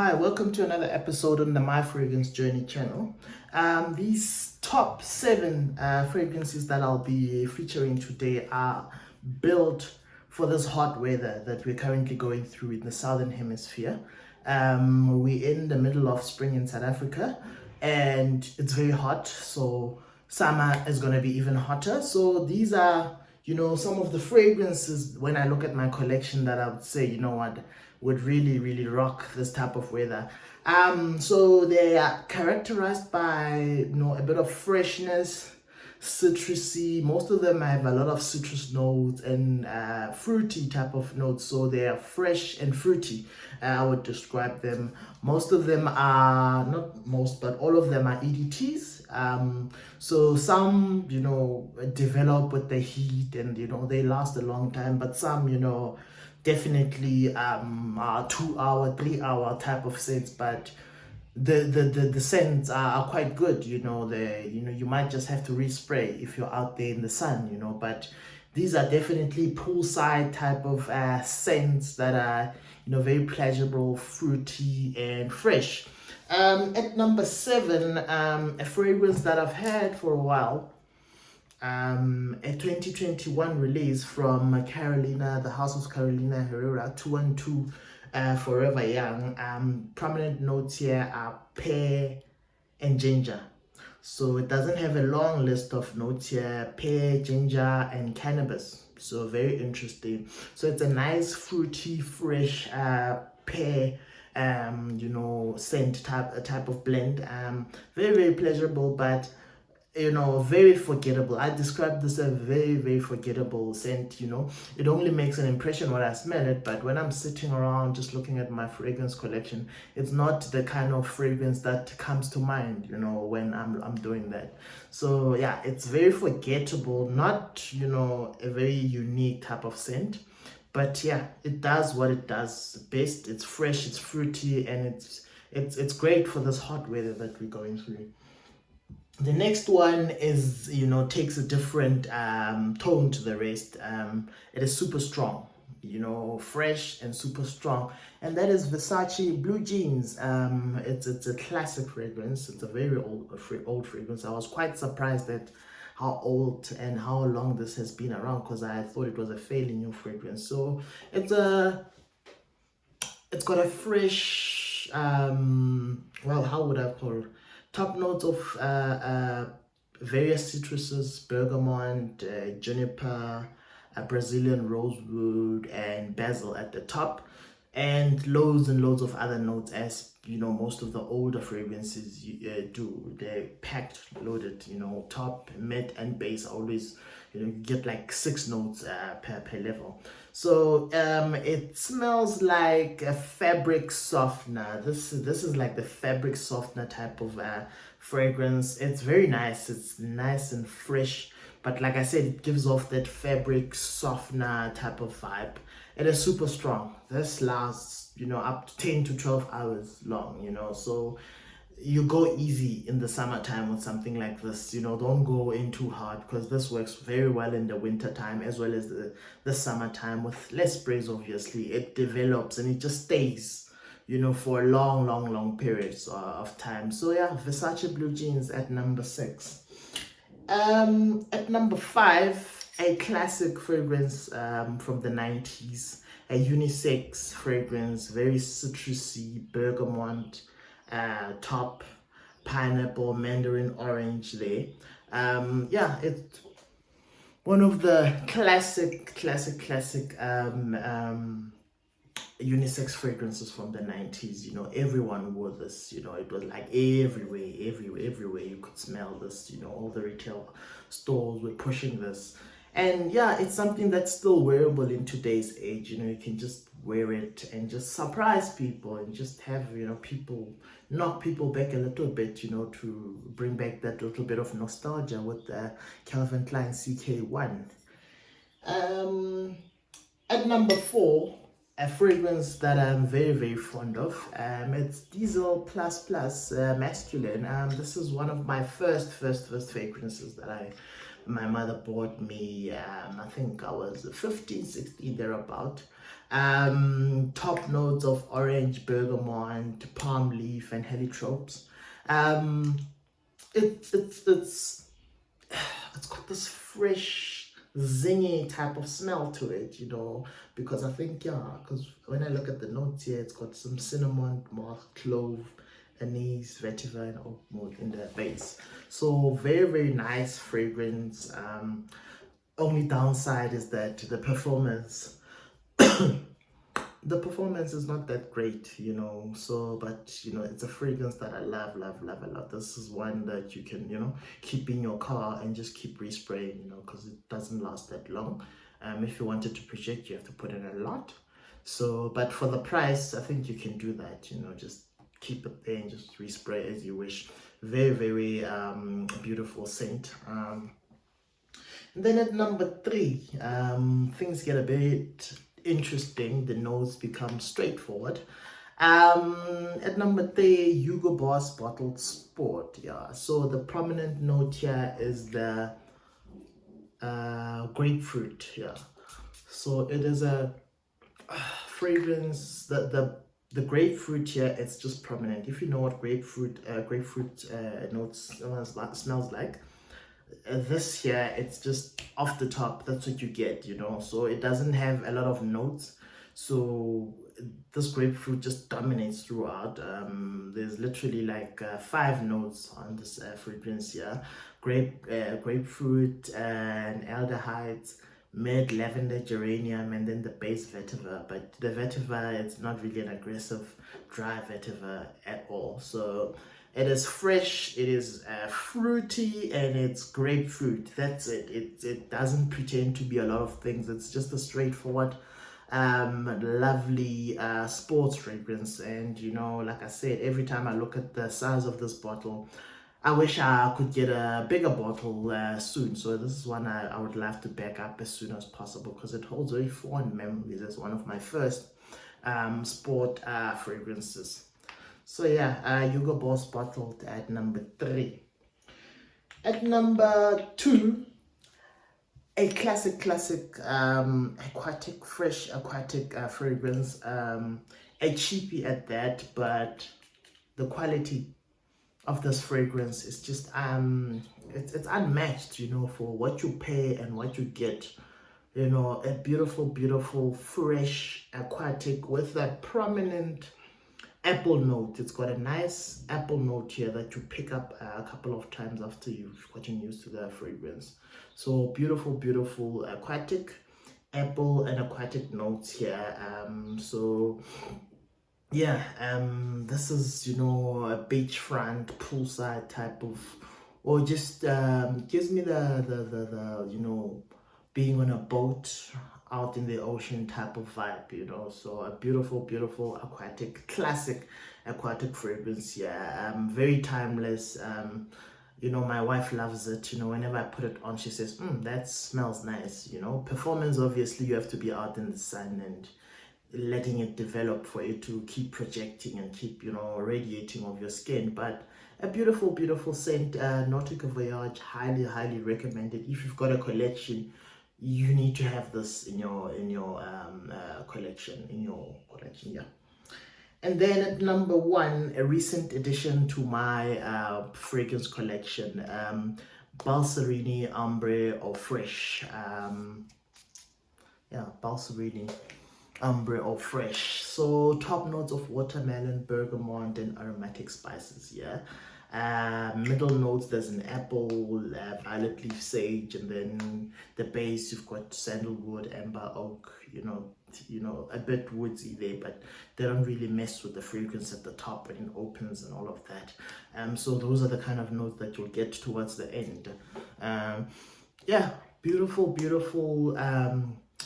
Hi, welcome to another episode on the My Fragrance Journey channel. These top 7 fragrances that I'll be featuring today are built for this hot weather that we're currently going through in the southern hemisphere. We're in the middle of spring in South Africa and it's very hot, so summer is going to be even hotter. So these are, some of the fragrances when I look at my collection that I would say, would really rock this type of weather. So they are characterized by, a bit of freshness, citrusy. Most of them have a lot of citrus notes and fruity type of notes. So they are fresh and fruity. I would describe them. Most of them are, not most, but all of them are EDTs. So some, develop with the heat and, they last a long time, but some, definitely 2-hour, 3-hour type of scents, but the scents are quite good. You might just have to respray if you're out there in the sun, but these are definitely poolside type of scents that are very pleasurable, fruity and fresh. At number 7, a fragrance that I've had for a while, a 2021 release from Carolina, the House of Carolina Herrera, 212 Forever Young. Prominent notes here are pear and ginger. So it doesn't have a long list of notes here: pear, ginger and cannabis. So very interesting. So it's a nice fruity, fresh pear scent type of blend. Very pleasurable, but very forgettable. I describe this as a very forgettable scent. It only makes an impression when I smell it, but when I'm sitting around just looking at my fragrance collection, it's not the kind of fragrance that comes to mind when I'm doing that. So yeah, it's very forgettable, not a very unique type of scent, but yeah, it does what it does best. It's fresh, it's fruity, and it's great for this hot weather that we're going through. The next one is, takes a different tone to the rest. It is super strong, fresh and super strong. And that is Versace Blue Jeans. It's a classic fragrance. It's a very old fragrance. I was quite surprised at how old and how long this has been around, because I thought it was a fairly new fragrance. So it's got a fresh, how would I call it? Top notes of various citruses: bergamot, juniper, Brazilian rosewood, and basil at the top, and loads of other notes, as most of the older fragrances do. They're packed, loaded. Top, mid, and base always. You get like 6 notes per level. So it smells like a fabric softener. This is like the fabric softener type of fragrance. It's very nice. It's nice and fresh, but like I said, it gives off that fabric softener type of vibe. It is super strong. This lasts up to 10 to 12 hours long. So you go easy in the summertime with something like this. Don't go in too hard, because this works very well in the winter time as well as the summertime with less sprays. Obviously it develops and it just stays for long periods of time. So yeah, Versace Blue Jeans at number 6. At number 5, a classic fragrance from the 90s, a unisex fragrance, very citrusy, bergamot, top, pineapple, mandarin orange there. It's one of the classic unisex fragrances from the 90s. Everyone wore this. It was like everywhere you could smell this. All the retail stores were pushing this. And yeah, it's something that's still wearable in today's age. You can just wear it and just surprise people and just have people knock people back a little bit, to bring back that little bit of nostalgia with the Calvin Klein CK One. At number 4, a fragrance that I'm very fond of. It's Diesel Plus Masculine. This is one of my first fragrances that I My mother bought me, I think I was 15, 16, thereabout. Top notes of orange, bergamot, palm leaf, and heliotropes. Um, it's it's got this fresh, zingy type of smell to it, you know, because I think, yeah, because when I look at the notes here, it's got some cinnamon, moss, clove, anise, vetiver, and oak mold in the base. So very, very nice fragrance. Only downside is that the performance is not that great, you know. So but you know, it's a fragrance that I love, love, love a lot. This is one that you can, you know, keep in your car and just keep respraying, you know, because it doesn't last that long. If you wanted to project, you have to put in a lot. So but for the price, I think you can do that, you know, just keep it there and just respray as you wish. Very, very beautiful scent. And then at number 3, things get a bit interesting. The notes become straightforward. At number 3, Hugo Boss Bottled Sport. Yeah, so the prominent note here is the grapefruit. Yeah, so it is a fragrance. The grapefruit here, it's just prominent. If you know what grapefruit notes smells like, this here, it's just off the top. That's what you get, you know. So it doesn't have a lot of notes. So this grapefruit just dominates throughout. There's literally like 5 notes on this fragrance here: grapefruit and aldehydes, mid lavender, geranium, and then the base vetiver. But the vetiver, it's not really an aggressive dry vetiver at all. So it is fresh, it is fruity, and it's grapefruit. That's it. It doesn't pretend to be a lot of things. It's just a straightforward, lovely sports fragrance. And you know, like I said, every time I look at the size of this bottle, I wish I could get a bigger bottle soon. So this is one I would love to back up as soon as possible, because it holds very fond memories as one of my first sport fragrances. So yeah, Hugo Boss Bottled at number 3. At number 2, a classic aquatic, fresh aquatic fragrance. A cheapie at that, but the quality of this fragrance is just it's unmatched, you know, for what you pay and what you get. You know, a beautiful fresh aquatic with that prominent apple note. It's got a nice apple note here that you pick up a couple of times after you've gotten used to the fragrance. So beautiful aquatic apple and aquatic notes here. So yeah, this is, you know, a beachfront poolside type of, or just gives me the you know, being on a boat out in the ocean type of vibe, you know. So a beautiful aquatic, classic aquatic fragrance. Yeah, very timeless. You know, my wife loves it. You know, whenever I put it on, she says, that smells nice. You know, performance, obviously you have to be out in the sun and letting it develop for it to keep projecting and keep, you know, radiating off your skin. But a beautiful scent. Nautica Voyage, highly recommended. If you've got a collection, you need to have this in your collection, yeah. And then at number 1, a recent addition to my fragrance collection, Baldessarini Ambre or Fraiche. Yeah, Baldessarini Ambre or Fraiche. So top notes of watermelon, bergamot, and aromatic spices. Yeah. Middle notes, there's an apple, violet leaf, sage, and then the base you've got sandalwood, amber, oak. You know, a bit woodsy there, but they don't really mess with the fragrance at the top when it opens and all of that. So those are the kind of notes that you'll get towards the end. Yeah, beautiful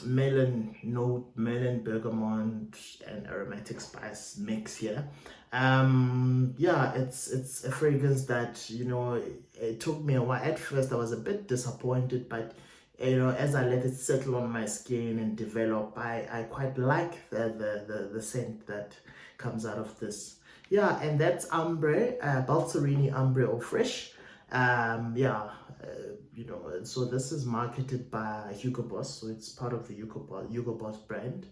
melon note, melon, bergamot, and aromatic spice mix here. Yeah, it's a fragrance that, you know, it took me a while. At first I was a bit disappointed, but you know, as I let it settle on my skin and develop, I quite like the scent that comes out of this. Yeah, and that's Ambre, Baldessarini Ambre or Fraiche. Yeah, you know, so this is marketed by Hugo Boss, so it's part of the Hugo Boss brand,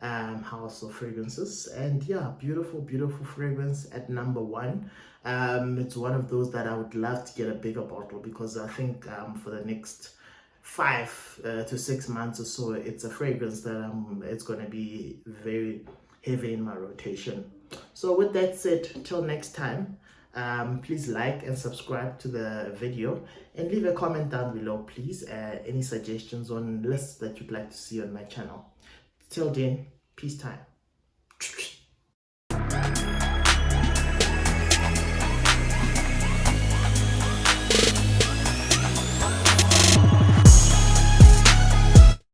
house of fragrances. And yeah, beautiful fragrance at number one. It's one of those that I would love to get a bigger bottle, because I think for the next 5 to 6 months or so, it's a fragrance that it's going to be very heavy in my rotation. So with that said, till next time, please like and subscribe to the video, and leave a comment down below, please, any suggestions on lists that you'd like to see on my channel. Till then, peace time.